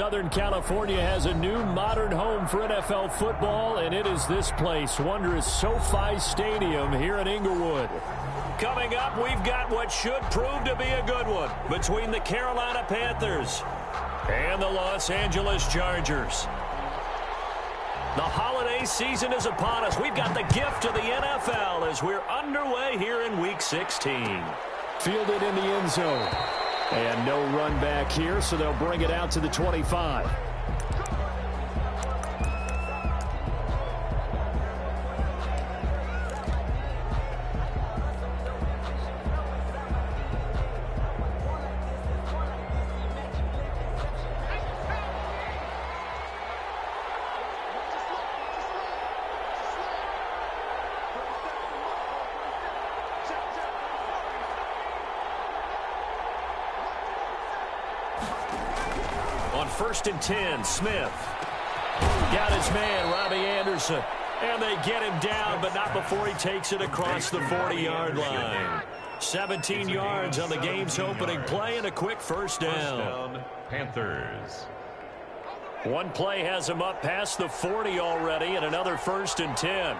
Southern California has a new modern home for NFL football, and it is this place, wondrous SoFi Stadium here in Inglewood. Coming up, we've got what should prove to be a good one between the Carolina Panthers and the Los Angeles Chargers. The holiday season is upon us. We've got the gift of the NFL as we're underway here in Week 16. Fielded in the end zone. And no run back here, so they'll bring it out to the 25. On 1st and 10, Smith. Got his man, Robbie Anderson. And they get him down, but not before he takes it across the 40-yard line. 17 yards on the game's opening play and a quick first down. Panthers. One play has him up past the 40 already, and another 1st and 10.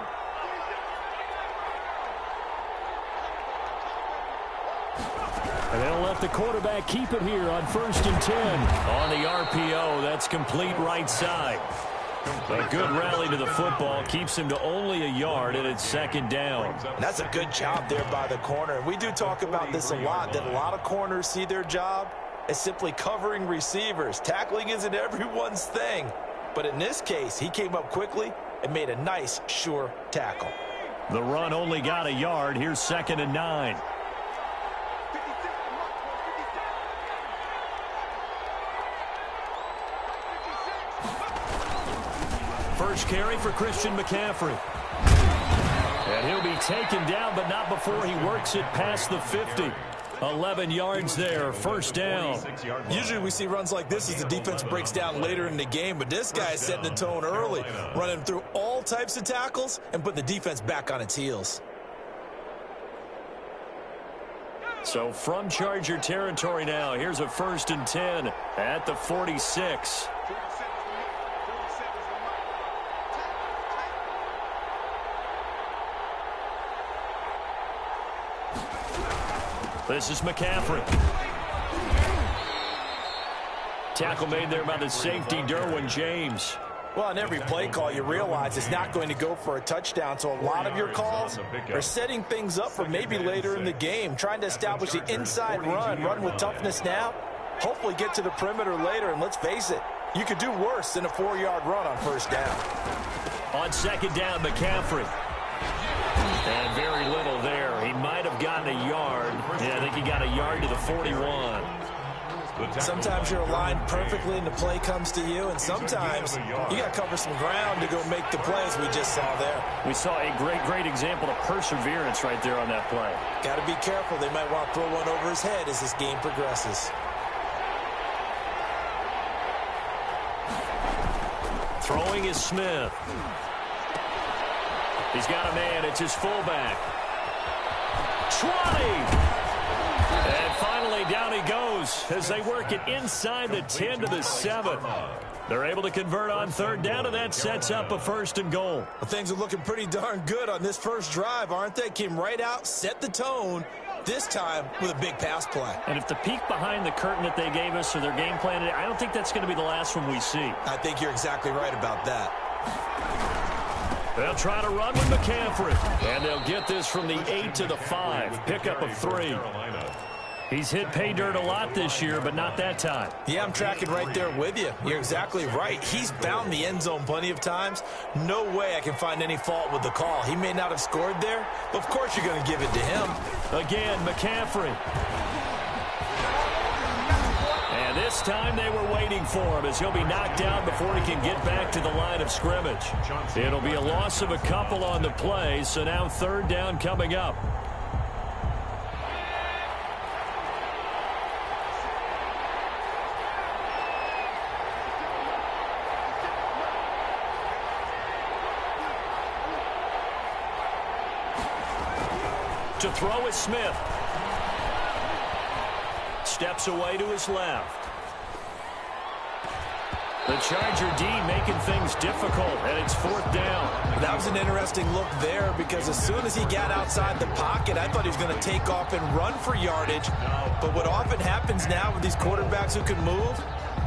And they'll let the quarterback keep it here on 1st and 10. On the RPO, that's complete right side. A good rally to the football keeps him to only a yard, and it's 2nd down. And that's a good job there by the corner. And we do talk about this a lot, that a lot of corners see their job as simply covering receivers. Tackling isn't everyone's thing. But in this case, he came up quickly and made a nice, sure tackle. The run only got a yard. Here's 2nd and 9. First carry for Christian McCaffrey. And he'll be taken down, but not before he works it past the 50. 11 yards there, 1st down. Usually we see runs like this as the defense breaks down later in the game, but this guy is setting the tone early, running through all types of tackles and put the defense back on its heels. So from Charger territory now, here's a 1st and 10 at the 46. This is McCaffrey. Tackle made there by the safety, Derwin James. Well, on every play call, you realize it's not going to go for a touchdown, so a lot of your calls are setting things up for maybe later in the game, trying to establish the inside run with toughness now, hopefully get to the perimeter later, and let's face it, you could do worse than a 4-yard run on 1st down. On 2nd down, McCaffrey. And very little there. He might have gotten a yard. Yeah, I think he got a yard to the 41. Sometimes you're aligned perfectly and the play comes to you, and sometimes you got to cover some ground to go make the plays we just saw there. We saw a great example of perseverance right there on that play. Got to be careful. They might want to throw one over his head as this game progresses. Throwing is Smith. He's got a man. It's his fullback. 20. And finally, down he goes as they work it inside the 10 to the 7. They're able to convert on 3rd down, and that sets up a 1st and goal. Well, things are looking pretty darn good on this first drive, aren't they? Came right out, set the tone, this time with a big pass play. And if the peek behind the curtain that they gave us or their game plan, I don't think that's going to be the last one we see. I think you're exactly right about that. They'll try to run with McCaffrey. And they'll get this from the 8 to the 5. Pickup of 3. He's hit pay dirt a lot this year, but not that time. Yeah, I'm tracking right there with you. You're exactly right. He's found the end zone plenty of times. No way I can find any fault with the call. He may not have scored there, but of course you're going to give it to him. Again, McCaffrey. And this time they were waiting for him as he'll be knocked down before he can get back to the line of scrimmage. It'll be a loss of a couple on the play, so now 3rd down coming up. To throw is Smith. Steps away to his left. The Charger D making things difficult, and it's 4th down. That was an interesting look there because as soon as he got outside the pocket, I thought he was going to take off and run for yardage. But what often happens now with these quarterbacks who can move,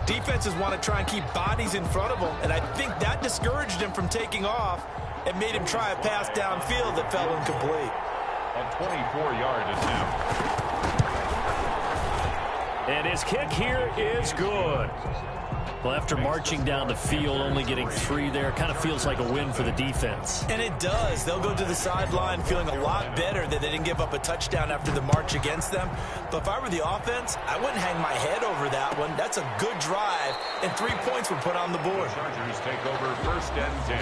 defenses want to try and keep bodies in front of them, and I think that discouraged him from taking off and made him try a pass downfield that fell incomplete. A 24-yard attempt. And his kick here is good. Well, after marching down the field, only getting 3 there, kind of feels like a win for the defense. And it does. They'll go to the sideline feeling a lot better that they didn't give up a touchdown after the march against them. But if I were the offense, I wouldn't hang my head over that one. That's a good drive, and 3 points were put on the board. The Chargers take over 1st and 10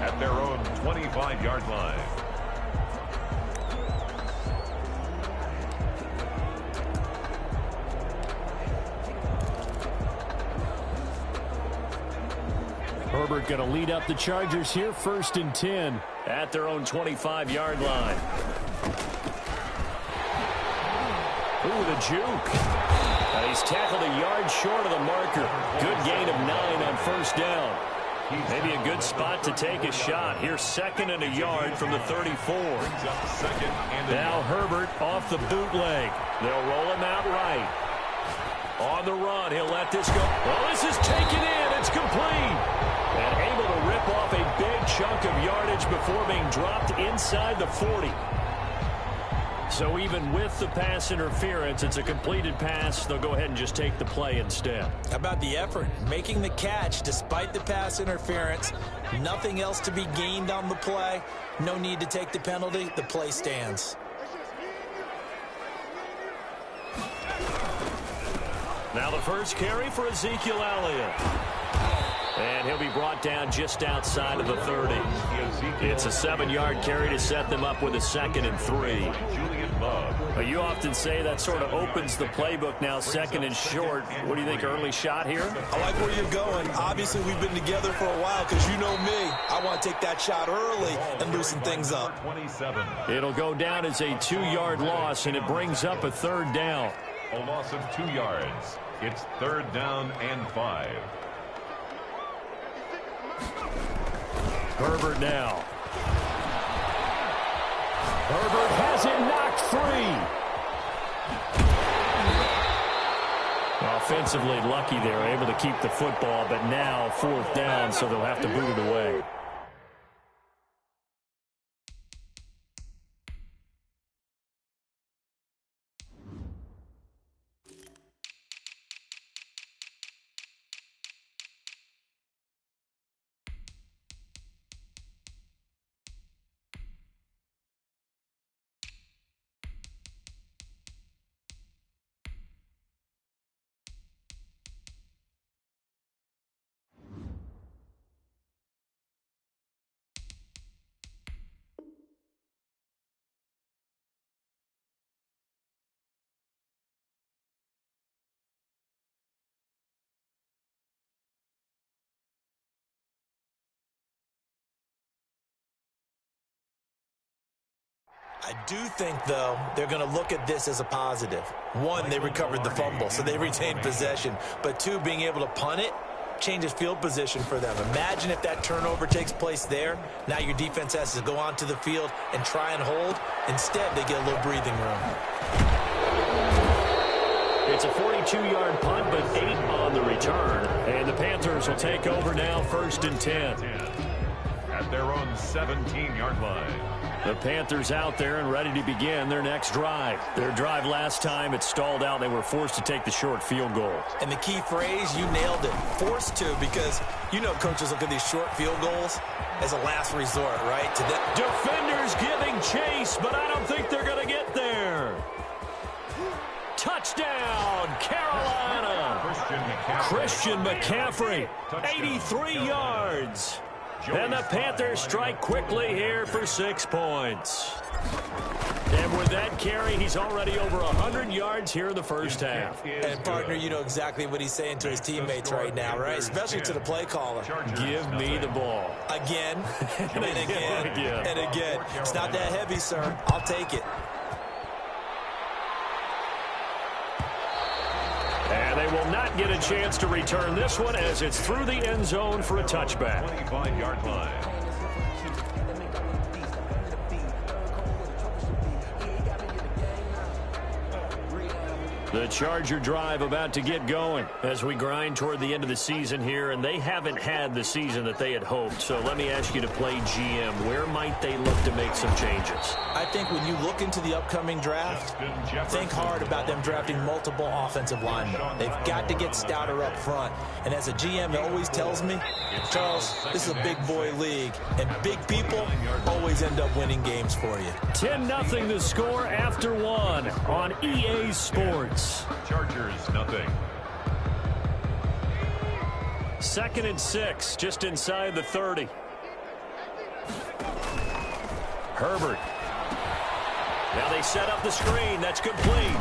at their own 25-yard line. Herbert going to lead up the Chargers here, 1st and 10 at their own 25-yard line. Ooh, the juke. He's tackled a yard short of the marker. Good gain of 9 on 1st down. Maybe a good spot to take a shot. Here's 2nd and a yard from the 34. Now Herbert off the bootleg. They'll roll him out right. On the run, he'll let this go. Well, this is taken in. It's complete. And able to rip off a big chunk of yardage before being dropped inside the 40. So even with the pass interference, it's a completed pass. They'll go ahead and just take the play instead. How about the effort? Making the catch despite the pass interference. Nothing else to be gained on the play. No need to take the penalty. The play stands. Now the first carry for Ezekiel Elliott. And he'll be brought down just outside of the 30. It's a 7-yard carry to set them up with a 2nd and 3. You often say that sort of opens the playbook now, 2nd and short. What do you think, early shot here? I like where you're going. Obviously, we've been together for a while because you know me. I want to take that shot early and loosen things up. It'll go down as a 2-yard loss, and it brings up a 3rd down. A loss of 2 yards. It's 3rd down and 5. Herbert now. Herbert has it knocked free. Offensively lucky they're able to keep the football, but now 4th down, so they'll have to boot it away. I do think, though, they're going to look at this as a positive. 1, they recovered the fumble, so they retained possession. But 2, being able to punt it changes field position for them. Imagine if that turnover takes place there. Now your defense has to go onto the field and try and hold. Instead, they get a little breathing room. It's a 42-yard punt, but 8 on the return. And the Panthers will take over now, 1st and 10. At their own 17-yard line. The Panthers out there and ready to begin their next drive. Their drive last time, it stalled out. They were forced to take the short field goal. And the key phrase, you nailed it, forced to, because you know coaches look at these short field goals as a last resort, right? Defenders giving chase, but I don't think they're going to get there. Touchdown, Carolina. Christian McCaffrey, 83 yards. And the Panthers strike quickly here for 6 points. And with that carry, he's already over 100 yards here in the first half. And, partner, you know exactly what he's saying to his teammates right now, right? Especially to the play caller. Give me the ball. Again, and again, and again. It's not that heavy, sir. I'll take it. And they will not get a chance to return this one as it's through the end zone for a touchback. 25-yard line. The Charger drive about to get going as we grind toward the end of the season here, and they haven't had the season that they had hoped. So let me ask you to play GM. Where might they look to make some changes? I think when you look into the upcoming draft, think hard about them drafting multiple offensive linemen. They've got to get stouter up front. And as a GM, it always tells me, Charles, this is a big boy league, and big people always end up winning games for you. 10-0 the score after one on EA Sports. Chargers, nothing. 2nd and 6, just inside the 30. Herbert. Now they set up the screen. That's complete.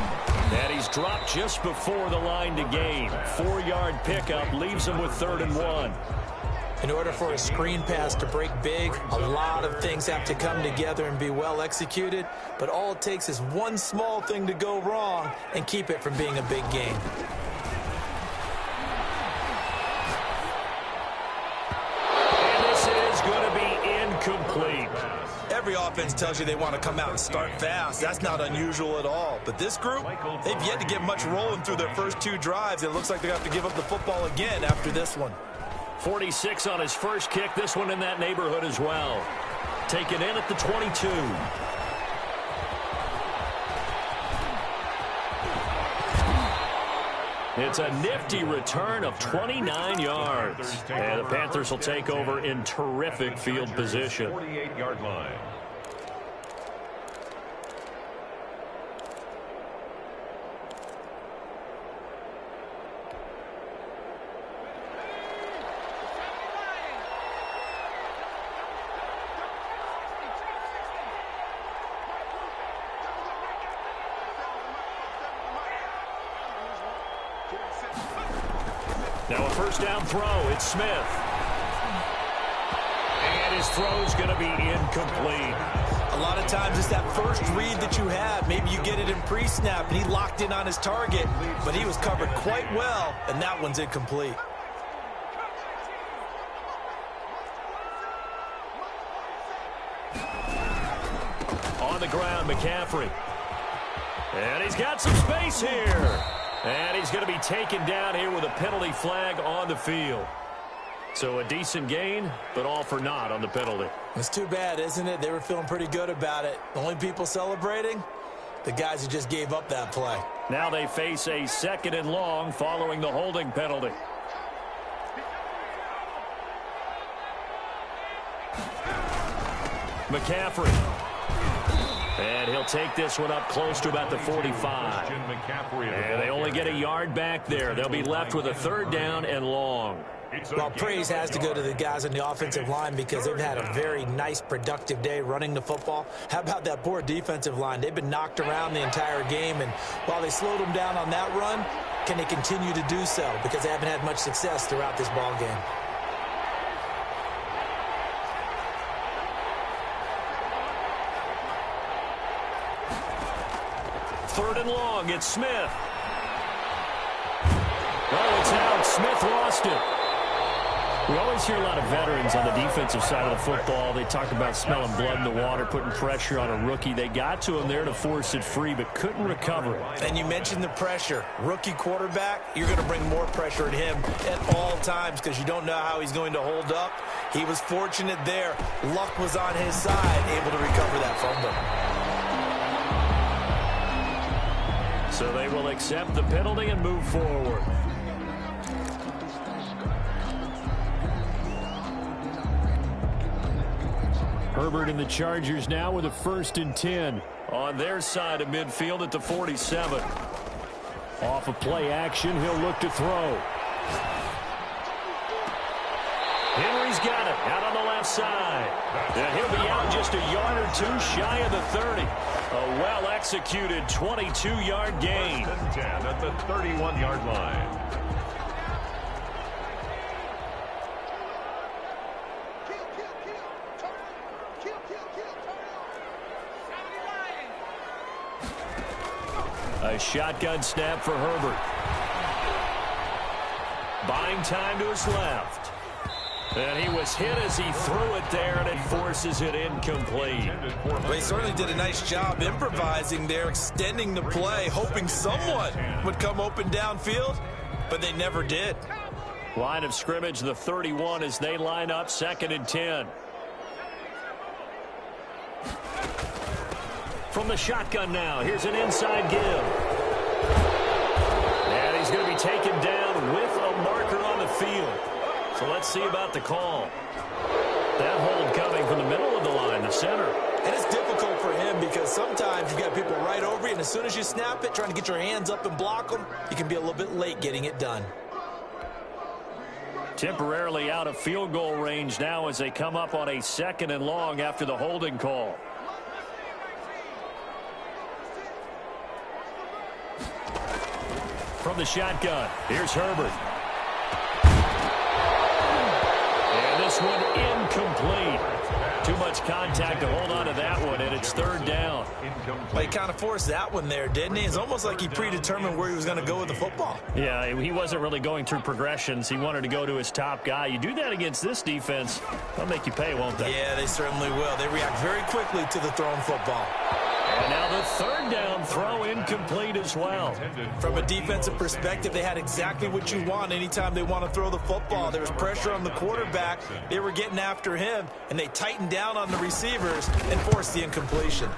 And he's dropped just before the line to gain. 4-yard pickup leaves him with 3rd and 1. In order for a screen pass to break big, a lot of things have to come together and be well executed, but all it takes is one small thing to go wrong and keep it from being a big game. And this is going to be incomplete. Every offense tells you they want to come out and start fast. That's not unusual at all. But this group, they've yet to get much rolling through their first 2 drives. It looks like they have to give up the football again after this one. 46 on his first kick. This one in that neighborhood as well. Taken in at the 22. It's a nifty return of 29 yards. And the Panthers will take over in terrific field position. 48-yard line. Now a first down throw. It's Smith. And his throw's going to be incomplete. A lot of times it's that first read that you have. Maybe you get it in pre-snap and he locked in on his target, but he was covered quite well, and that one's incomplete. On the ground, McCaffrey. And he's got some space here. And he's going to be taken down here with a penalty flag on the field. So a decent gain, but all for naught on the penalty. It's too bad, isn't it? They were feeling pretty good about it. The only people celebrating, the guys who just gave up that play. Now they face a 2nd and long following the holding penalty. McCaffrey. And he'll take this one up close to about the 45. And they only get a yard back there. They'll be left with a 3rd down and long. Well, praise has to go to the guys on the offensive line because they've had a very nice, productive day running the football. How about that poor defensive line? They've been knocked around the entire game, and while they slowed them down on that run, can they continue to do so? Because they haven't had much success throughout this ball game. Third and long, it's Smith. Oh, it's out. Smith lost it. We always hear a lot of veterans on the defensive side of the football. They talk about smelling blood in the water, putting pressure on a rookie. They got to him there to force it free, but couldn't recover it. And you mentioned the pressure. Rookie quarterback, you're going to bring more pressure at him at all times because you don't know how he's going to hold up. He was fortunate there. Luck was on his side, able to recover that fumble. So they will accept the penalty and move forward. Herbert and the Chargers now with a 1st and 10 on their side of midfield at the 47. Off of play action, he'll look to throw. Henry's got it out on the left side. And he'll be out just a yard or 2 shy of the 30. A well-executed 22-yard gain. 10 at the 31-yard line. A shotgun snap for Herbert. Buying time to his left. And he was hit as he threw it there, and it forces it incomplete. Well, he certainly did a nice job improvising there, extending the play, hoping someone would come open downfield, but they never did. Line of scrimmage, the 31, as they line up 2nd and 10. From the shotgun now, here's an inside give. And he's going to be taken down with a marker on the field. So let's see about the call. That hold coming from the middle of the line, the center. And it's difficult for him because sometimes you got people right over you, and as soon as you snap it, trying to get your hands up and block them, you can be a little bit late getting it done. Temporarily out of field goal range now as they come up on a 2nd and long after the holding call. From the shotgun, here's Herbert. And this one incomplete. Too much contact to hold on to that one, and it's 3rd down. Well, he kind of forced that one there, didn't he? It's almost like he predetermined where he was going to go with the football. Yeah, he wasn't really going through progressions. He wanted to go to his top guy. You do that against this defense, they'll make you pay, won't they? Yeah, they certainly will. They react very quickly to the thrown football. And now the 3rd down throw incomplete as well. From a defensive perspective, they had exactly what you want anytime they want to throw the football. There was pressure on the quarterback. They were getting after him, and they tightened down on the receivers and forced the incompletion.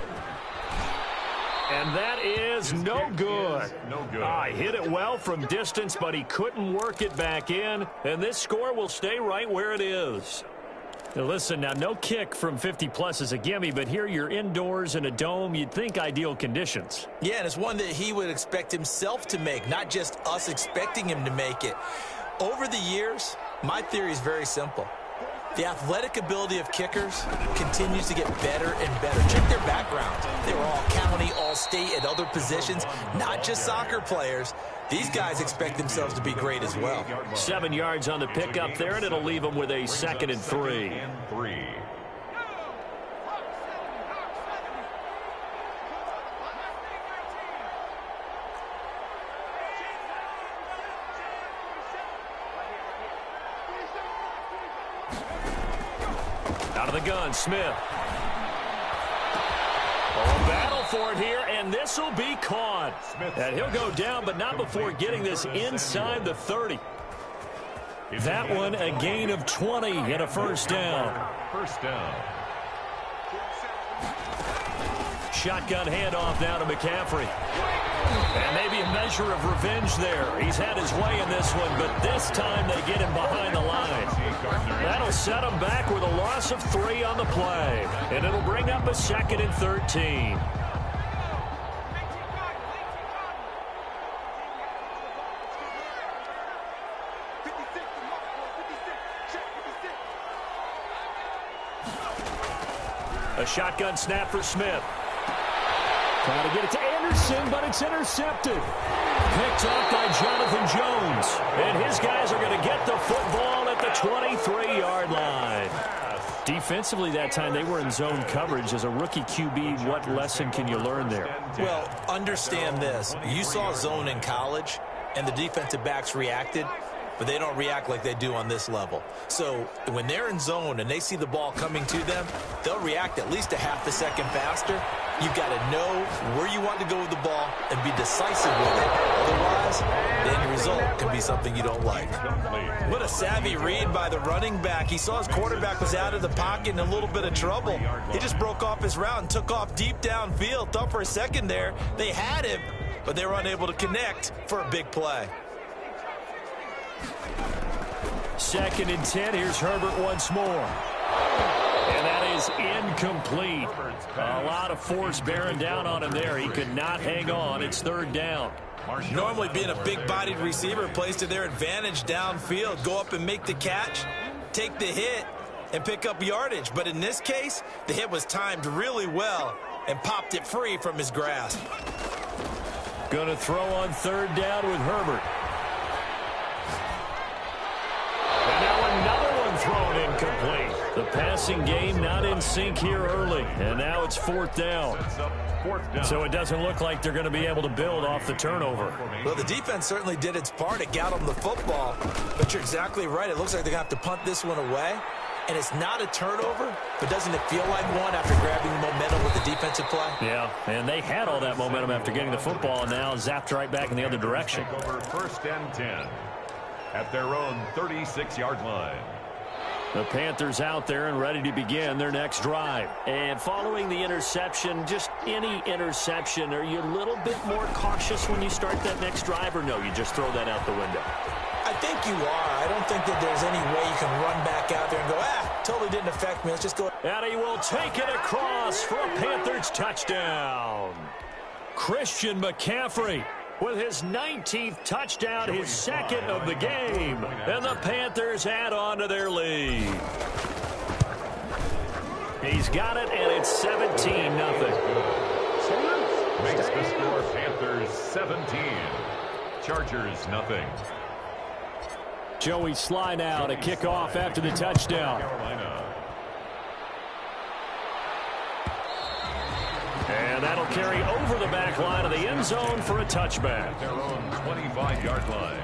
And that is no good. He hit it well from distance, but he couldn't work it back in. And this score will stay right where it is. Now listen, now no kick from 50-plus is a gimme, but here you're indoors in a dome. You'd think ideal conditions. Yeah, and it's one that he would expect himself to make, not just us expecting him to make it. Over the years, my theory is very simple. The athletic ability of kickers continues to get better and better. Check their backgrounds. They were all county, all state at other positions, not just soccer players. These guys expect themselves to be great as well. 7 yards on the pickup there, and it'll leave them with a 2nd and 3. Out of the gun, Smith. Battle for it here, and this will be caught. And he'll go down, but not before getting this inside the 30. That one a gain of 20 and a 1st down. Shotgun handoff now to McCaffrey. And maybe a measure of revenge there. He's had his way in this one, but this time they get him behind the line. That'll set him back with a loss of 3 on the play. And it'll bring up a 2nd and 13. A shotgun snap for Smith. Trying to get it to Anderson, but it's intercepted. Picked up by Jonathan Jones. And his guys are going to get the football at the 23-yard line. Defensively that time, they were in zone coverage. As a rookie QB, what lesson can you learn there? Well, understand this. You saw zone in college, and the defensive backs reacted, but they don't react like they do on this level. So when they're in zone and they see the ball coming to them, they'll react at least a half a second faster. You've got to know where you want to go with the ball and be decisive with it. Otherwise, the end result could be something you don't like. What a savvy read by the running back. He saw his quarterback was out of the pocket in a little bit of trouble. He just broke off his route and took off deep downfield. Thought for a second there they had him, but they were unable to connect for a big play. 2nd and 10. Here's Herbert once more. And that is incomplete. A lot of force bearing down on him there. He could not hang on. It's 3rd down. Normally being a big-bodied receiver plays to their advantage downfield. Go up and make the catch, take the hit, and pick up yardage. But in this case, the hit was timed really well and popped it free from his grasp. Going to throw on 3rd down with Herbert. And now another one thrown incomplete. The passing game not in sync here early, and now it's fourth down. So it doesn't look like they're going to be able to build off the turnover. Well, the defense certainly did its part. It got them the football, but you're exactly right. It looks like they're going to have to punt this one away, and it's not a turnover, but doesn't it feel like one after grabbing the momentum with the defensive play? Yeah, and they had all that momentum after getting the football, and now zapped right back in the other direction. Over 1st and 10 at their own 36-yard line. The Panthers out there and ready to begin their next drive. And following the interception, just any interception, are you a little bit more cautious when you start that next drive, or no, you just throw that out the window? I think you are. I don't think that there's any way you can run back out there and go, totally didn't affect me. Let's just go. And he will take it across for a Panthers touchdown. Christian McCaffrey with his 19th touchdown, his second of the game. And the Panthers add on to their lead. He's got it, and it's 17-0. Makes the score Panthers 17. Chargers nothing. Joey Sly now to kick off after the touchdown. And that'll carry over the back line of the end zone for a touchback. Their own 25-yard line.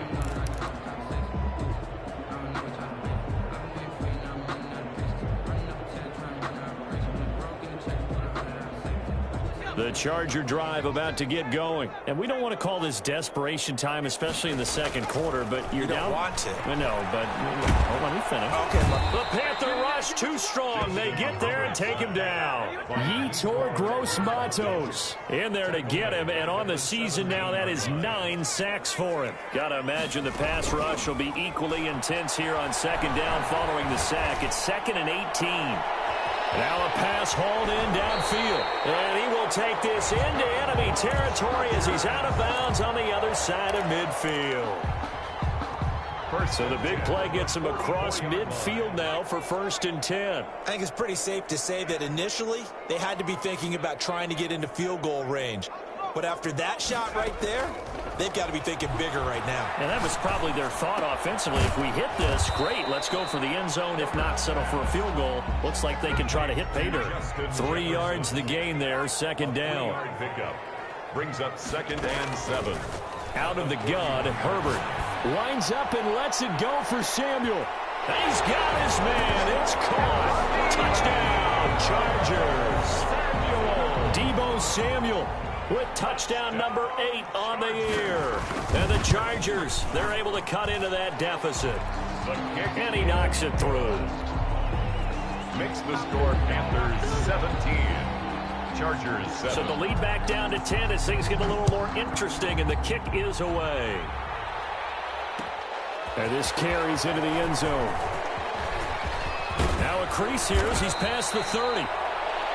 The Charger drive about to get going. And we don't want to call this desperation time, especially in the second quarter, but you're down. You don't want to. I know, but let me finish. Okay. The Panther rush too strong. They get there and take him down. Yetur Gross-Matos in there to get him, and on the season now, that is 9 sacks for him. Got to imagine the pass rush will be equally intense here on second down following the sack. It's 2nd and 18. Now a pass hauled in downfield. And he will take this into enemy territory as he's out of bounds on the other side of midfield. So the big play gets him across midfield now for 1st and 10. I think it's pretty safe to say that initially they had to be thinking about trying to get into field goal range. But after that shot right there, they've got to be thinking bigger right now. And that was probably their thought offensively. If we hit this, great. Let's go for the end zone. If not, settle for a field goal. Looks like they can try to hit pay dirt. 3 yards the gain there, 2nd down. Pickup brings up 2nd and 7. Out of the gun, Herbert winds up and lets it go for Samuel. And he's got his man. It's caught. Touchdown, Chargers. Deebo Samuel with touchdown number 8 on the year. And the Chargers, they're able to cut into that deficit. And he knocks it through. Makes the score Panthers 17. Chargers 7. So the lead back down to 10 as things get a little more interesting, and the kick is away. And this carries into the end zone. Now a crease here as he's past the 30.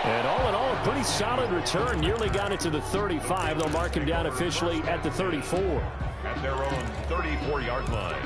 And all in all, a pretty solid return. Nearly got it to the 35. They'll mark him down officially at the 34. At their own 34-yard line.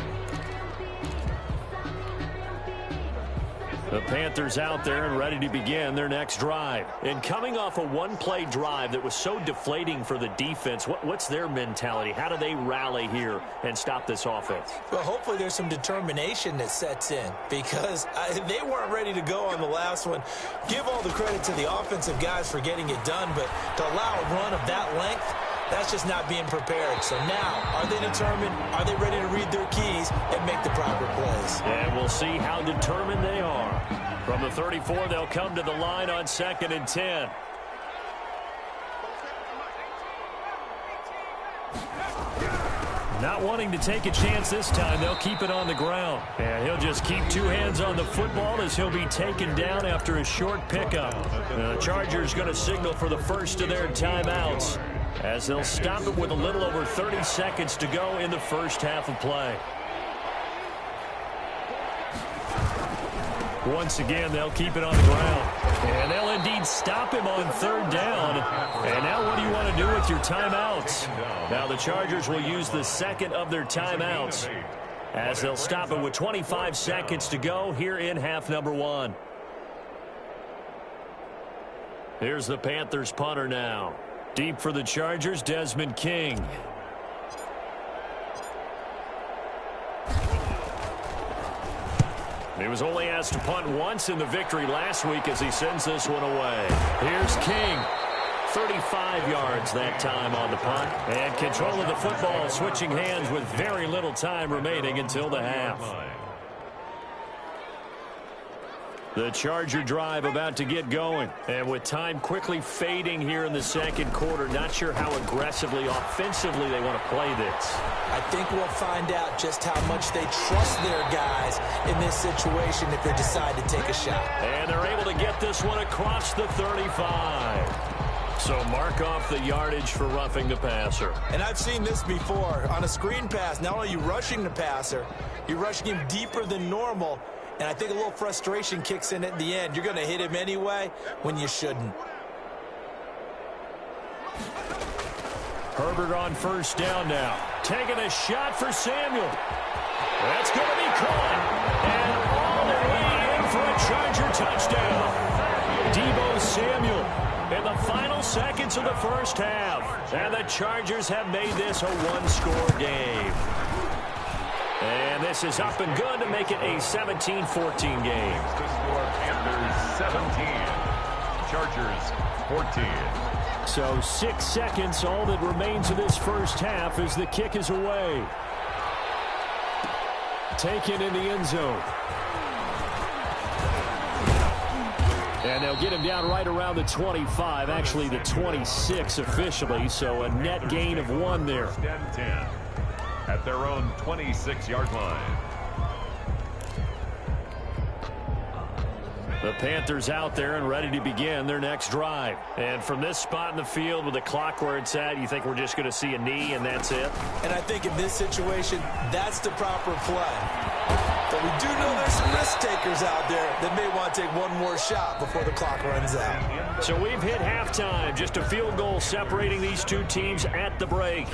The Panthers out there and ready to begin their next drive. And coming off a one-play drive that was so deflating for the defense, what's their mentality? How do they rally here and stop this offense? Well, hopefully there's some determination that sets in, because they weren't ready to go on the last one. Give all the credit to the offensive guys for getting it done, but to allow a run of that length, that's just not being prepared. So now, are they determined? Are they ready to read their keys and make the proper plays? And we'll see how determined they are. From the 34, they'll come to the line on 2nd and 10. Not wanting to take a chance this time, they'll keep it on the ground. And he'll just keep 2 hands on the football as he'll be taken down after a short pickup. The Chargers going to signal for the first of their timeouts, as they'll stop it with a little over 30 seconds to go in the first half of play. Once again, they'll keep it on the ground. And they'll indeed stop him on 3rd down. And now what do you want to do with your timeouts? Now the Chargers will use the second of their timeouts, as they'll stop it with 25 seconds to go here in half number 1. Here's the Panthers punter now. Deep for the Chargers, Desmond King. He was only asked to punt once in the victory last week as he sends this one away. Here's King. 35 yards that time on the punt. And control of the football switching hands with very little time remaining until the half. The Charger drive about to get going. And with time quickly fading here in the second quarter, not sure how aggressively, offensively they want to play this. I think we'll find out just how much they trust their guys in this situation if they decide to take a shot. And they're able to get this one across the 35. So mark off the yardage for roughing the passer. And I've seen this before. On a screen pass, not only are you rushing the passer, you're rushing him deeper than normal. And I think a little frustration kicks in at the end. You're going to hit him anyway when you shouldn't. Herbert on first down now. Taking a shot for Samuel. That's going to be caught. And all the way in for a Charger touchdown. Deebo Samuel in the final seconds of the first half. And the Chargers have made this a one-score game. And this is up and good to make it a 17-14 game. To score Panthers 17, Chargers 14. So 6 seconds, all that remains of this first half as the kick is away. Taken in the end zone. And they'll get him down right around the 25, actually the 26 officially, so a net gain of 1 there. First and 10 at their own 26-yard line. The Panthers out there and ready to begin their next drive. And from this spot in the field with the clock where it's at, you think we're just going to see a knee and that's it? And I think in this situation, that's the proper play. But we do know there's some risk takers out there that may want to take one more shot before the clock runs out. So we've hit halftime. Just a field goal separating these two teams at the break.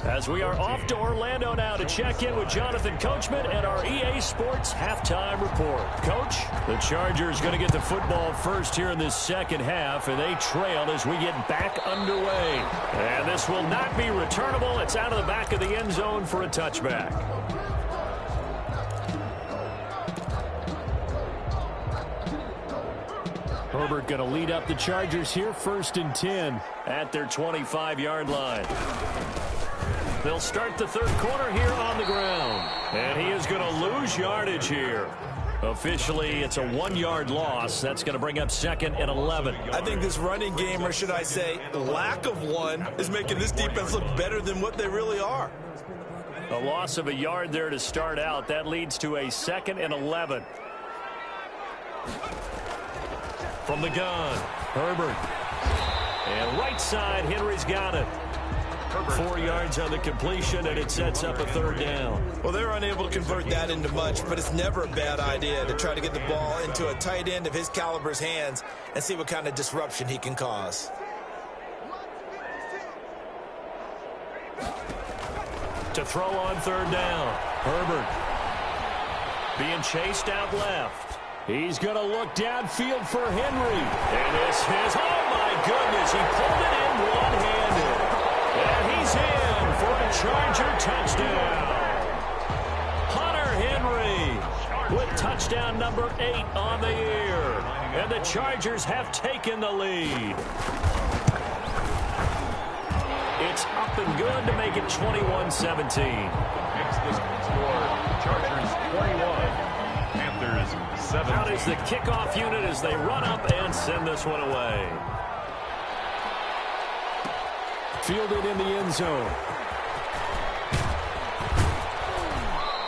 As we are off to Orlando now to check in with Jonathan Coachman and our EA Sports halftime report. Coach, the Chargers going to get the football first here in this second half, and they trail as we get back underway. And this will not be returnable. It's out of the back of the end zone for a touchback. Herbert going to lead up the Chargers here, 1st and 10 at their 25-yard line. They'll start the third quarter here on the ground. And he is going to lose yardage here. Officially, it's a 1-yard loss. That's going to bring up 2nd and 11. I think this running game, or should I say lack of one, is making this defense look better than what they really are. A loss of a yard there to start out. That leads to a 2nd and 11. From the gun, Herbert. And right side, Henry's got it. 4 yards on the completion, and it sets up a third down. Well, they're unable to convert that into much, but it's never a bad idea to try to get the ball into a tight end of his caliber's hands and see what kind of disruption he can cause. To throw on third down, Herbert. Being chased out left. He's going to look downfield for Henry. And this is, oh my goodness, he pulled it in one-handed. And he's in for a Charger touchdown. Hunter Henry with touchdown number 8 on the year. And the Chargers have taken the lead. It's up and good to make it 21-17. Makes the score Chargers 21. Panthers 17. Out is the kickoff unit as they run up and send this one away. Fielded in the end zone.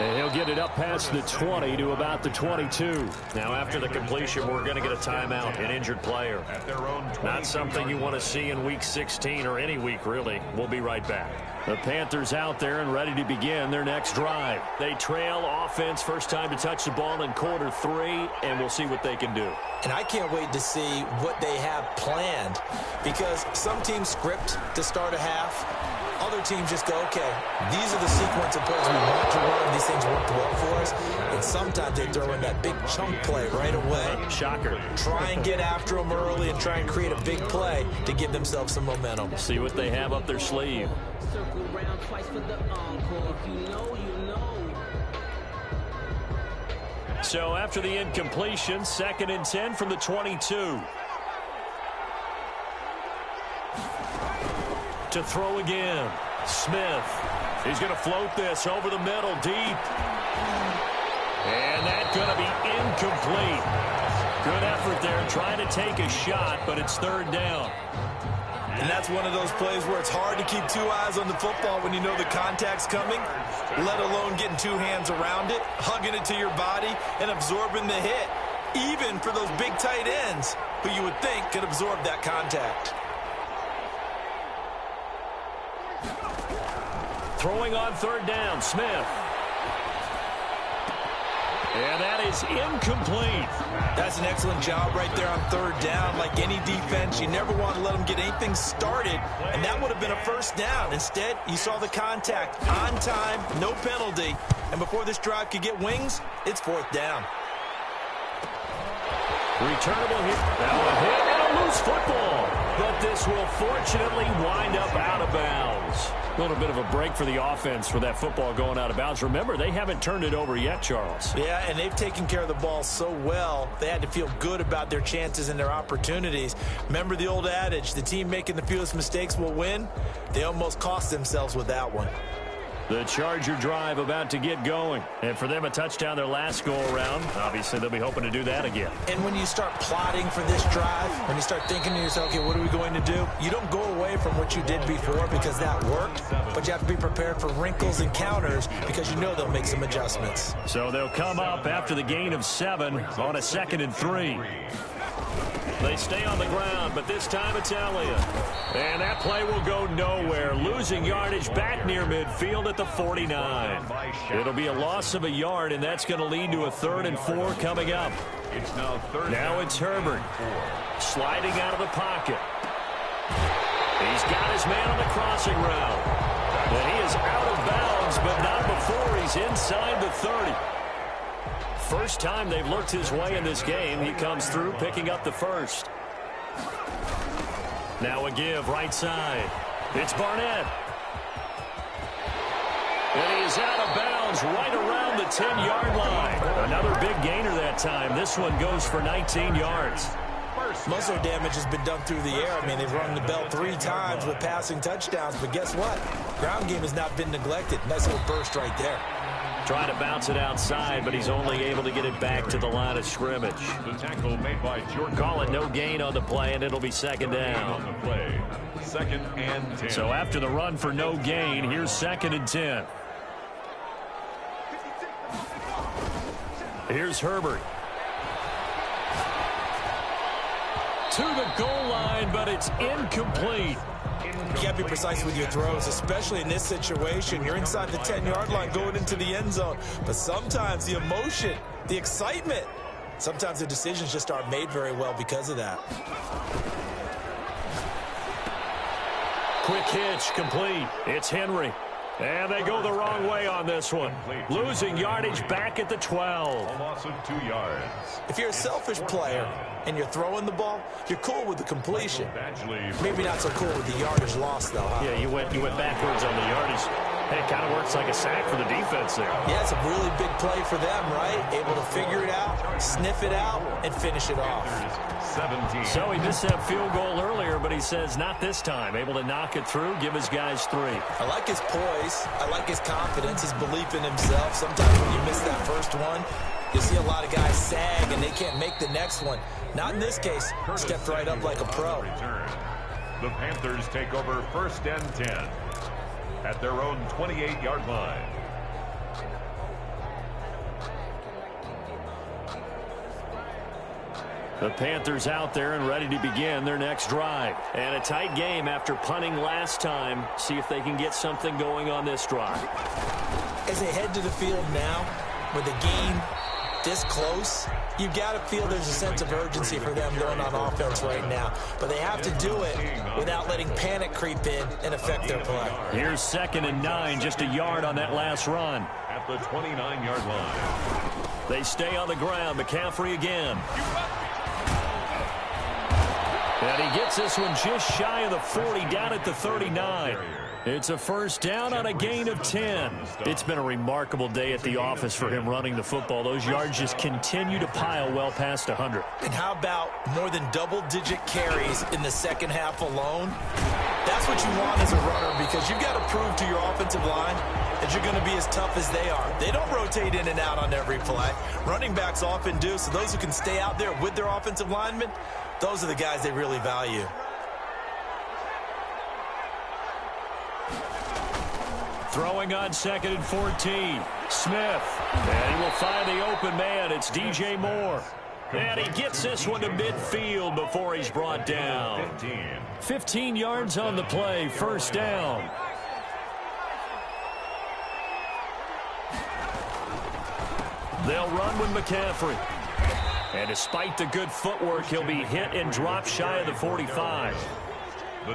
And he'll get it up past the 20 to about the 22. Now after the completion, we're going to get a timeout, an injured player. At their own Not something you want to see in week 16 or any week, really. We'll be right back. The Panthers out there and ready to begin their next drive. They trail offense, first time to touch the ball in quarter 3, and we'll see what they can do. And I can't wait to see what they have planned, because some teams script to start a half. Other teams just go, okay, these are the sequence of plays we want to run. These things worked well for us. And sometimes they throw in that big chunk play right away. Shocker. Try and get after them early and try and create a big play to give themselves some momentum. See what they have up their sleeve. Circle round twice for the encore. If you know, you know. So after the incompletion, 2nd and 10 from the 22. To throw again. Smith. He's going to float this over the middle, deep. And that's going to be incomplete. Good effort there trying to take a shot, but it's 3rd down. And that's one of those plays where it's hard to keep 2 eyes on the football when you know the contact's coming, let alone getting 2 hands around it, hugging it to your body, and absorbing the hit, even for those big tight ends who you would think could absorb that contact. Throwing on 3rd down, Smith. And that is incomplete. That's an excellent job right there on 3rd down. Like any defense, you never want to let them get anything started, and that would have been a 1st down. Instead, you saw the contact on time, no penalty, and before this drive could get wings, it's 4th down. Returnable hit. Now a hit and a loose football. But this will fortunately wind up out of bounds. A little bit of a break for the offense for that football going out of bounds. Remember, they haven't turned it over yet, Charles. Yeah, and they've taken care of the ball so well, they had to feel good about their chances and their opportunities. Remember the old adage, the team making the fewest mistakes will win? They almost cost themselves with that one. The Charger drive about to get going. And for them, a touchdown their last go-around. Obviously, they'll be hoping to do that again. And when you start plotting for this drive, when you start thinking to yourself, okay, what are we going to do? You don't go away from what you did before because that worked, but you have to be prepared for wrinkles and counters because you know they'll make some adjustments. So they'll come up after the gain of 7 on a 2nd and 3. They stay on the ground, but this time it's Elliott. And that play will go nowhere. Losing yardage back near midfield at the 49. It'll be a loss of a yard, and that's going to lead to a 3rd and 4 coming up. Now it's Herbert. Sliding out of the pocket. He's got his man on the crossing route. And he is out of bounds, but not before he's inside the 30. First time they've looked his way in this game. He comes through, picking up the 1st. Now a give, right side. It's Barnett. And he is out of bounds right around the 10-yard line. Another big gainer that time. This one goes for 19 yards. Muscle damage has been done through the air. I mean, they've rung the bell 3 times with passing touchdowns, but guess what? Ground game has not been neglected. Nice little burst right there. Trying to bounce it outside, but he's only able to get it back to the line of scrimmage. The tackle made by Jordan. Call it no gain on the play, and it'll be 2nd down. On the play, 2nd and 10. So after the run for no gain, here's 2nd and 10. Here's Herbert. To the goal line, but it's incomplete. You can't be precise with your throws, especially in this situation. You're inside the 10-yard line going into the end zone. But sometimes the emotion, the excitement, sometimes the decisions just aren't made very well because of that. Quick hitch, complete. It's Henry. And they go the wrong way on this one. Losing yardage back at the 12. A loss of 2 yards. If you're a selfish player and you're throwing the ball, you're cool with the completion. Maybe not so cool with the yardage loss, though, huh? Yeah, you went backwards on the yardage. Hey, it kind of works like a sack for the defense there. Yeah, it's a really big play for them, right? Able to figure it out, sniff it out, and finish it off. 17. So he missed that field goal earlier, but he says not this time. Able to knock it through, give his guys 3. I like his poise. I like his confidence, his belief in himself. Sometimes when you miss that first one, you see a lot of guys sag and they can't make the next one. Not in this case. Stepped right up like a pro. The Panthers take over 1st and 10 at their own 28-yard line. The Panthers out there and ready to begin their next drive. And a tight game after punting last time. See if they can get something going on this drive. As they head to the field now, with the game this close, you've got to feel there's a sense of urgency for them going on offense right now. But they have to do it without letting panic creep in and affect their play. Here's 2nd and 9, just a yard on that last run. At the 29-yard line. They stay on the ground. McCaffrey again. And he gets this one just shy of the 40, down at the 39. It's a first down on a gain of 10. It's been a remarkable day at the office for him running the football. Those yards just continue to pile well past 100. And how about more than double-digit carries in the second half alone? That's what you want as a runner, because you've got to prove to your offensive line that you're going to be as tough as they are. They don't rotate in and out on every play. Running backs often do, so those who can stay out there with their offensive linemen, those are the guys they really value. Throwing on 2nd and 14. Smith. And he will find the open man. It's DJ Moore. And he gets this one to midfield before he's brought down. 15 yards on the play. First down. They'll run with McCaffrey. And despite the good footwork, he'll be hit and dropped shy of the 45.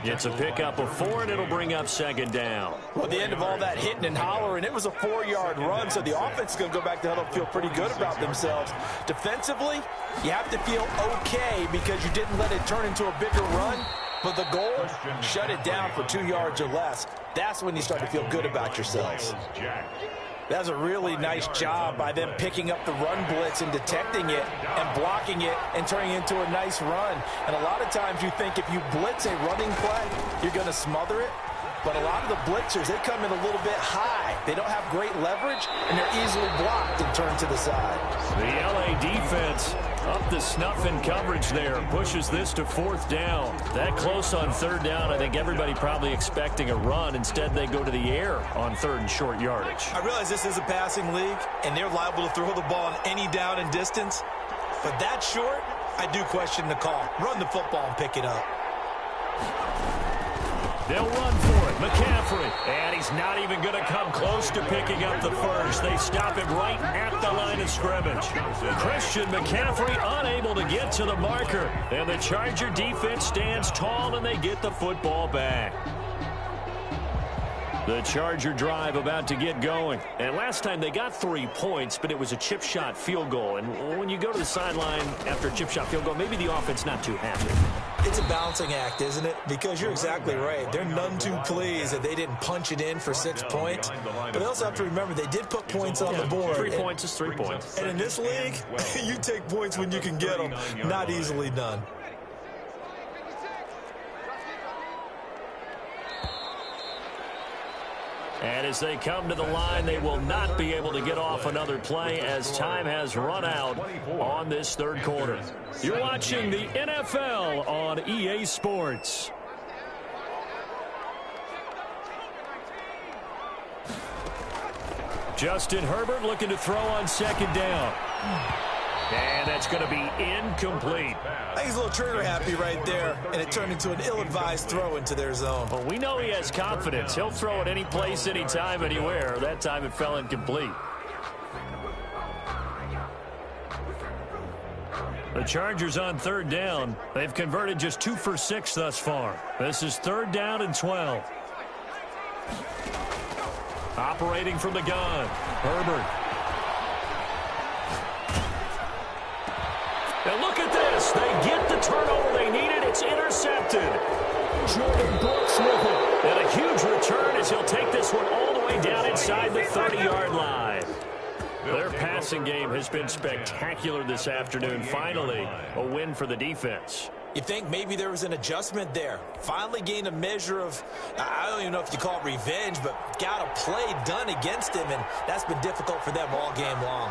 It's a pickup of 4, and it'll bring up 2nd down. Well, at the end of all that hitting and hollering, it was a 4-yard run, so the offense is going to go back to huddle, feel pretty good about themselves. Defensively, you have to feel okay because you didn't let it turn into a bigger run. But the goal, shut it down for 2 yards or less. That's when you start to feel good about yourselves. That's a really nice job by them picking up the run blitz and detecting it and blocking it and turning it into a nice run. And a lot of times you think if you blitz a running play, you're going to smother it. But a lot of the blitzers, they come in a little bit high. They don't have great leverage, and they're easily blocked and turned to the side. The LA defense up the snuff in coverage there. Pushes this to 4th down. That close on 3rd down, I think everybody probably expecting a run. Instead, they go to the air on 3rd and short yardage. I realize this is a passing league, and they're liable to throw the ball on any down and distance. But that short, I do question the call. Run the football and pick it up. They'll run for it. McCaffrey. And he's not even going to come close to picking up the first. They stop him right at the line of scrimmage. Christian McCaffrey unable to get to the marker. And the Charger defense stands tall, and they get the football back. The Charger drive about to get going. And last time they got 3 points, but it was a chip shot field goal. And when you go to the sideline after a chip shot field goal, maybe the offense not too happy. It's a balancing act, isn't it? Because you're exactly right. They're none too pleased that they didn't punch it in for 6 points. But they also have to remember they did put points on the board. 3 points is 3 points. And in this league, you take points when you can get them. Not easily done. And as they come to the line, they will not be able to get off another play as time has run out on this 3rd quarter. You're watching the NFL on EA Sports. Justin Herbert looking to throw on 2nd down. And that's going to be incomplete. I think he's a little trigger happy right there, and it turned into an ill-advised throw into their zone. Well, we know he has confidence. He'll throw it any place, anytime, anywhere. That time it fell incomplete. The Chargers on 3rd down. They've converted just 2 for 6 thus far. This is 3rd down and 12. Operating from the gun, Herbert. And look at this. They get the turnover they needed. It's intercepted. Jordan Brooks with it. And a huge return as he'll take this one all the way down inside the 30-yard line. Their passing game has been spectacular this afternoon. Finally, a win for the defense. You think maybe there was an adjustment there. Finally gained a measure of, I don't even know if you call it revenge, but got a play done against him, and that's been difficult for them all game long.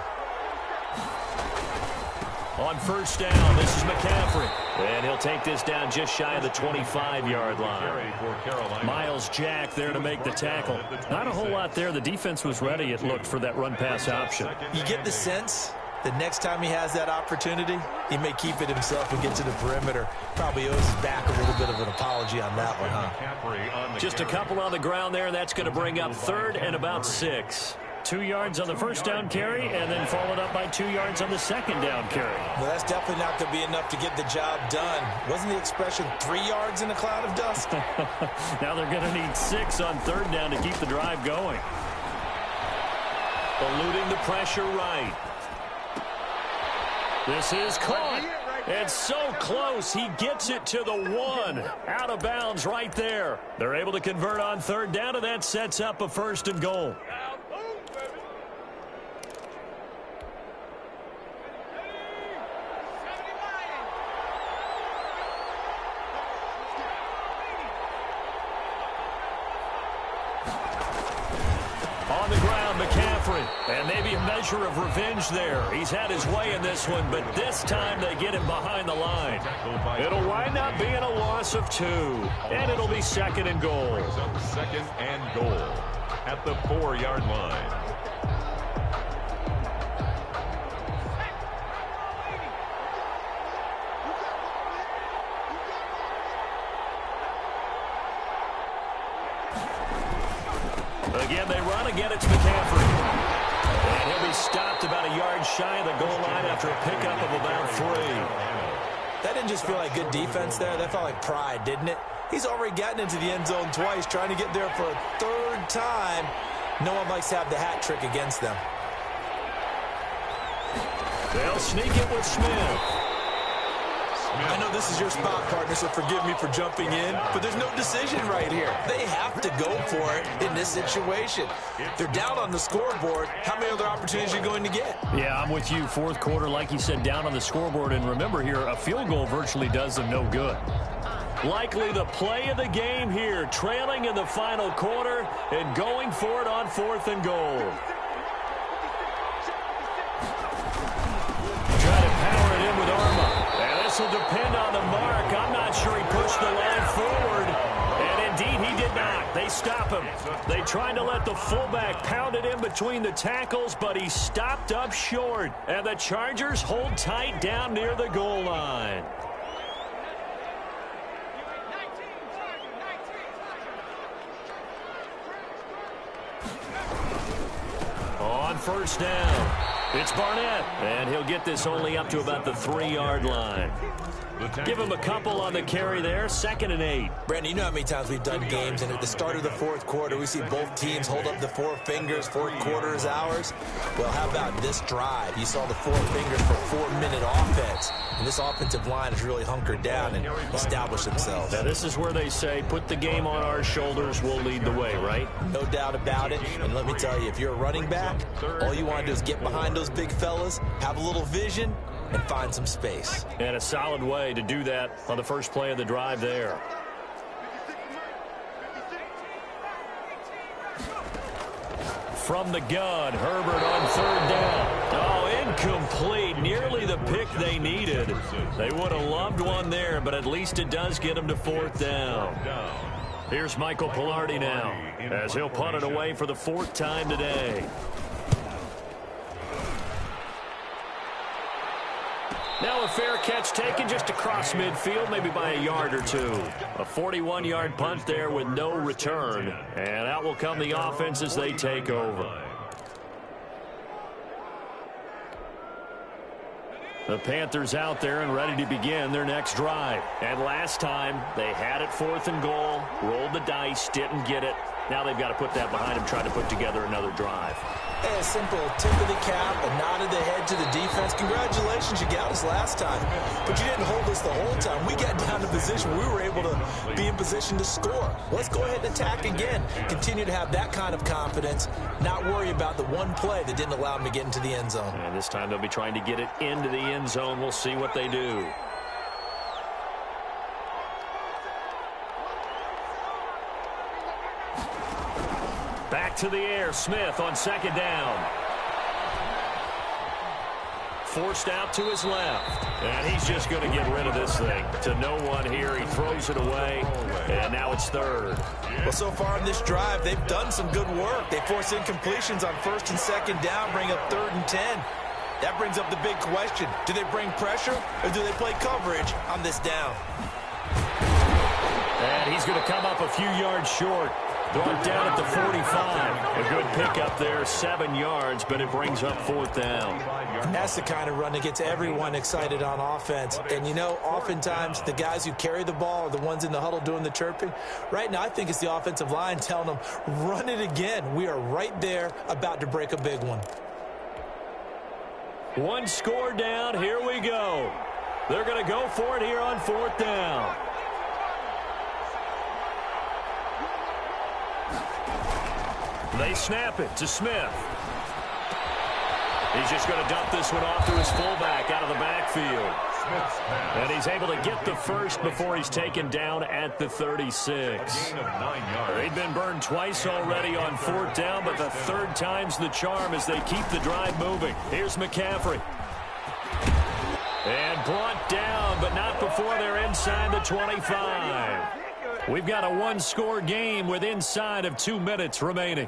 On 1st down, this is McCaffrey. And he'll take this down just shy of the 25-yard line. Miles Jack there to make the tackle. Not a whole lot there. The defense was ready, it looked, for that run-pass option. You get the sense the next time he has that opportunity, he may keep it himself and get to the perimeter. Probably owes his back a little bit of an apology on that one, huh? Just a couple on the ground there, and that's going to bring up 3rd and about 6. 2 yards on the 1st down carry, and then followed up by 2 yards on the 2nd down carry. Well, that's definitely not going to be enough to get the job done. Wasn't the expression 3 yards in a cloud of dust? Now they're going to need 6 on 3rd down to keep the drive going. Eluding the pressure right. This is caught. And so close, he gets it to the 1. Out of bounds right there. They're able to convert on third down, and that sets up a 1st and goal. On the ground, McCaffrey. And maybe a measure of revenge there. He's had his way in this one, but this time they get him behind the line. It'll wind up being a loss of 2. And it'll be 2nd and goal. 2nd and goal at the 4-yard line. Again, they run. Again, it's McCaffrey. And he'll be stopped about a yard shy of the goal line after a pickup of about 3. That didn't just feel like good defense there. That felt like pride, didn't it? He's already gotten into the end zone twice, trying to get there for a 3rd time. No one likes to have the hat trick against them. They'll sneak it with Smith. I know this is your spot, partner, so forgive me for jumping in, but there's no decision right here. They have to go for it in this situation. They're down on the scoreboard. How many other opportunities are you going to get? Yeah, I'm with you. 4th quarter, like you said, down on the scoreboard. And remember here, a field goal virtually does them no good. Likely the play of the game here, trailing in the final quarter and going for it on 4th and goal. Try to power it in with Arma. And this will depend on the mark. I'm not sure he pushed the line forward. And indeed, he did not. They stop him. They tried to let the fullback pound it in between the tackles, but he stopped up short. And the Chargers hold tight down near the goal line. On 1st down, it's Barnett, and he'll get this only up to about the 3-yard line. Give him a couple on the carry there, 2nd and 8. Brandon, you know how many times we've done games, and at the start of the 4th quarter, we see both teams hold up the 4 fingers, 4th quarter is ours. Well, how about this drive? You saw the 4 fingers for 4-minute offense, and this offensive line has really hunkered down and established themselves. Now, this is where they say, put the game on our shoulders, we'll lead the way, right? No doubt about it, and let me tell you, if you're a running back, all you want to do is get behind those big fellas, have a little vision, and find some space. And a solid way to do that on the first play of the drive there. From the gun, Herbert on 3rd down. Oh, incomplete. Nearly the pick they needed. They would have loved one there, but at least it does get them to 4th down. Here's Michael Pilardi now, as he'll punt it away for the 4th time today. Now a fair catch taken just across midfield, maybe by a yard or 2. A 41-yard punt there with no return. And out will come the offense as they take over. The Panthers out there and ready to begin their next drive. And last time, they had it 4th and goal, rolled the dice, didn't get it. Now they've got to put that behind them, try to put together another drive. A simple tip of the cap, a nod of the head to the defense. Congratulations, you got us last time. But you didn't hold us the whole time. We got down to position. We were able to be in position to score. Let's go ahead and attack again. Continue to have that kind of confidence. Not worry about the one play that didn't allow them to get into the end zone. And this time they'll be trying to get it into the end zone. We'll see what they do. Back to the air, Smith on 2nd down. Forced out to his left. And he's just going to get rid of this thing. To no one here. He throws it away. And now it's 3rd. Well, so far in this drive, they've done some good work. They force incompletions on 1st and 2nd down, bring up 3rd and 10. That brings up the big question. Do they bring pressure or do they play coverage on this down? And he's going to come up a few yards short. Brought down at the 45. A good pickup there, 7 yards, but it brings up 4th down. And that's the kind of run that gets everyone excited on offense. And, you know, oftentimes the guys who carry the ball are the ones in the huddle doing the chirping. Right now, I think it's the offensive line telling them, run it again. We are right there about to break a big one. One score down. Here we go. They're going to go for it here on fourth down. They snap it to Smith. He's just going to dump this one off to his fullback out of the backfield. And he's able to get the first before he's taken down at the 36. They've been burned twice already on fourth down, but the third time's the charm as they keep the drive moving. Here's McCaffrey. And brought down, but not before they're inside the 25. We've got a one-score game with inside of 2 minutes remaining.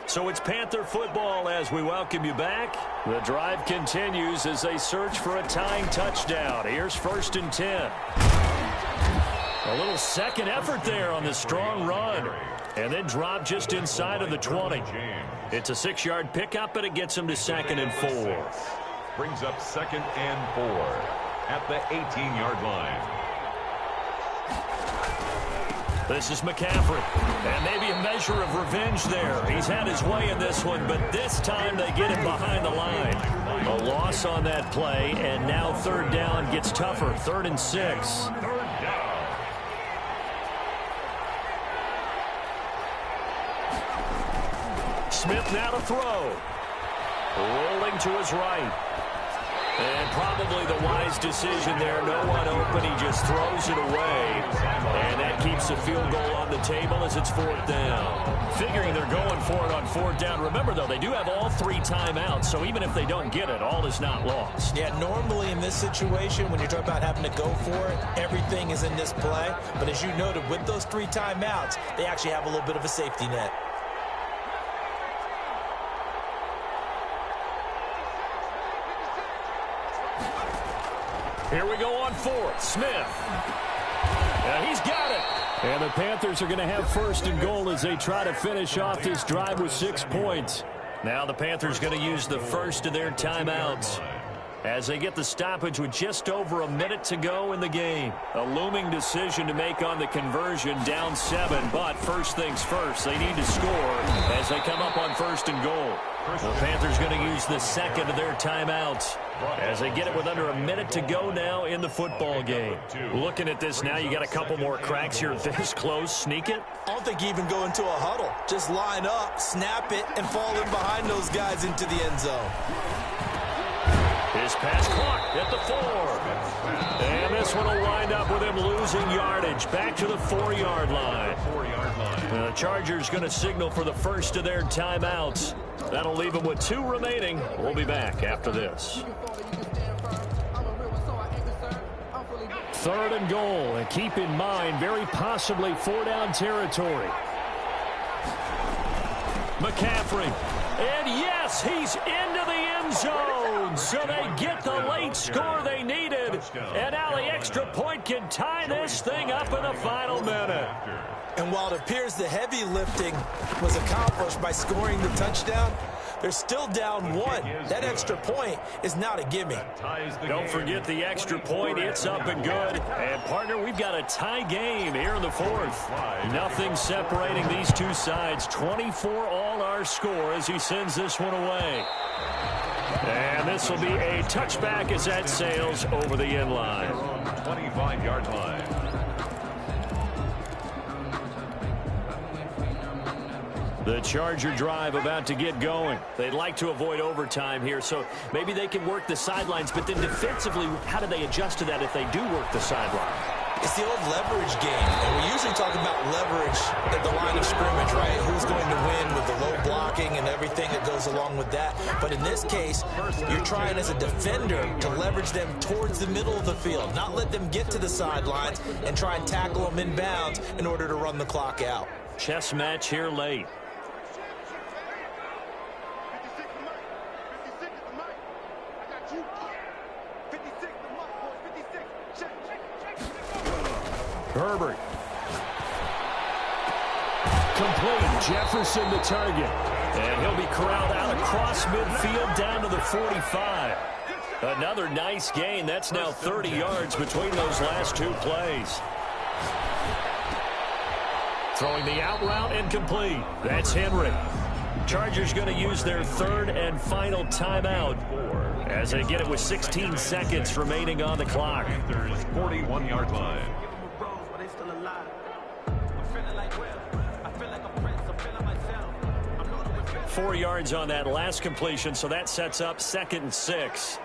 So it's Panther football as we welcome you back. The drive continues as they search for a tying touchdown. Here's 1st and 10. A little second effort there on the strong run. And then drop just inside of the 20. It's a 6-yard pickup, but it gets them to 2nd and 4. Brings up 2nd and 4 at the 18-yard line. This is McCaffrey, and maybe a measure of revenge there. He's had his way in this one, but this time they get him behind the line. A loss on that play, and now 3rd down gets tougher. 3rd and 6. Smith now to throw. Rolling to his right. And probably the wise decision there. No one open. He just throws it away. And that keeps the field goal on the table as it's 4th down. Figuring they're going for it on 4th down. Remember, though, they do have all 3 timeouts. So even if they don't get it, all is not lost. Yeah, normally in this situation, when you're talking about having to go for it, everything is in this play. But as you noted, with those 3 timeouts, they actually have a little bit of a safety net. Here we go on 4th. Smith. He's got it. And the Panthers are going to have 1st and goal as they try to finish off this drive with 6 points. Now the Panthers going to use the first of their timeouts as they get the stoppage with just over a minute to go in the game. A looming decision to make on the conversion, down 7. But first things first, they need to score as they come up on 1st and goal. The Panthers going to use the second of their timeouts as they get it with under a minute to go now in the football game. Looking at this now, you got a couple more cracks here this close. Sneak it? I don't think you even go into a huddle. Just line up, snap it, and fall in behind those guys into the end zone. His pass clock at the 4. And this one will wind up with him losing yardage back to the 4-yard line. The Chargers going to signal for the first of their timeouts. That'll leave them with 2 remaining. We'll be back after this. 3rd and goal. And keep in mind, very possibly 4-down territory. McCaffrey. And yes, he's into the end zone. So they get the late score they needed. And now the extra point can tie this thing up in the final minute. And while it appears the heavy lifting was accomplished by scoring the touchdown, they're still down 1. That extra point is not a gimme. Don't forget the extra point. It's up and good. And, partner, we've got a tie game here in the 4th. Nothing separating these two sides. 24 all our score as he sends this one away. And this will be a touchback as that sails over the end line. 25-yard line. The Charger drive about to get going. They'd like to avoid overtime here, so maybe they can work the sidelines. But then defensively, how do they adjust to that if they do work the sideline? It's the old leverage game, and we usually talk about leverage at the line of scrimmage, right? Who's going to win with the low blocking and everything that goes along with that. But in this case, you're trying as a defender to leverage them towards the middle of the field, not let them get to the sidelines and try and tackle them inbounds in order to run the clock out. Chess match here late. Herbert. Complete. Jefferson the target. And he'll be corralled out across midfield down to the 45. Another nice gain. That's now 30 yards between those last 2 plays. Throwing the out route and complete. That's Henry. Chargers going to use their third and final timeout as they get it with 16 seconds remaining on the clock. Panthers 41-yard line. 4 yards on that last completion, so that sets up 2nd and 6.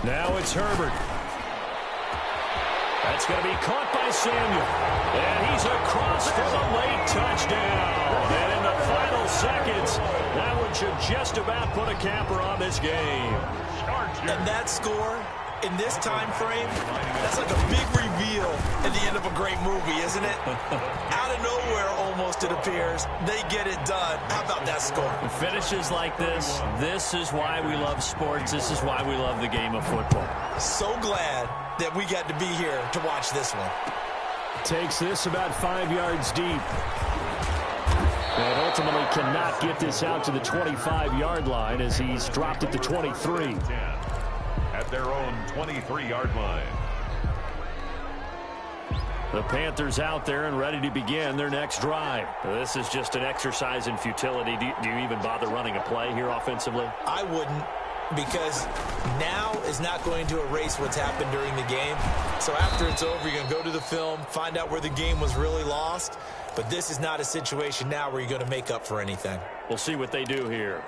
Now it's Herbert. That's going to be caught by Samuel. And he's across for the late touchdown. And in the final seconds, that one should just about put a capper on this game. And that score in this time frame, that's like a big reveal at the end of a great movie, isn't it? Out of nowhere, almost, it appears, they get it done. How about that score? Finishes like this is why we love sports. This is why we love the game of football. So glad that we got to be here to watch this one. Takes this about 5 yards deep. And ultimately cannot get this out to the 25-yard line as he's dropped at the 23. At their own 23-yard line. The Panthers out there and ready to begin their next drive. This is just an exercise in futility. Do you even bother running a play here offensively? I wouldn't, because now is not going to erase what's happened during the game. So after it's over, you're going to go to the film, find out where the game was really lost. But this is not a situation now where you're going to make up for anything. We'll see what they do here.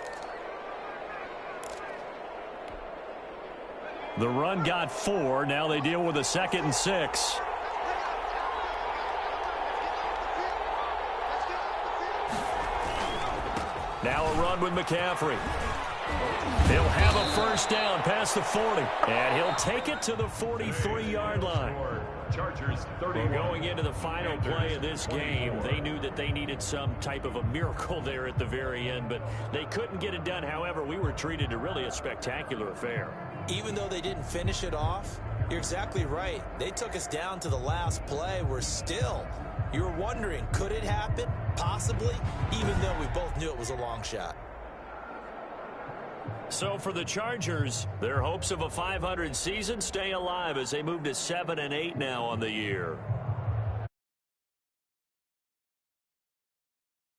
The run got 4. Now they deal with a 2nd and 6. Now a run with McCaffrey. He'll have a first down past the 40. And he'll take it to the 43-yard line. Chargers 30. Going into the final play of this game, they knew that they needed some type of a miracle there at the very end, but they couldn't get it done. However, we were treated to really a spectacular affair. Even though they didn't finish it off, you're exactly right. They took us down to the last play. We're still, you were wondering, could it happen? Possibly, even though we both knew it was a long shot. So for the Chargers, their hopes of a 500 season stay alive as they move to 7-8 now on the year.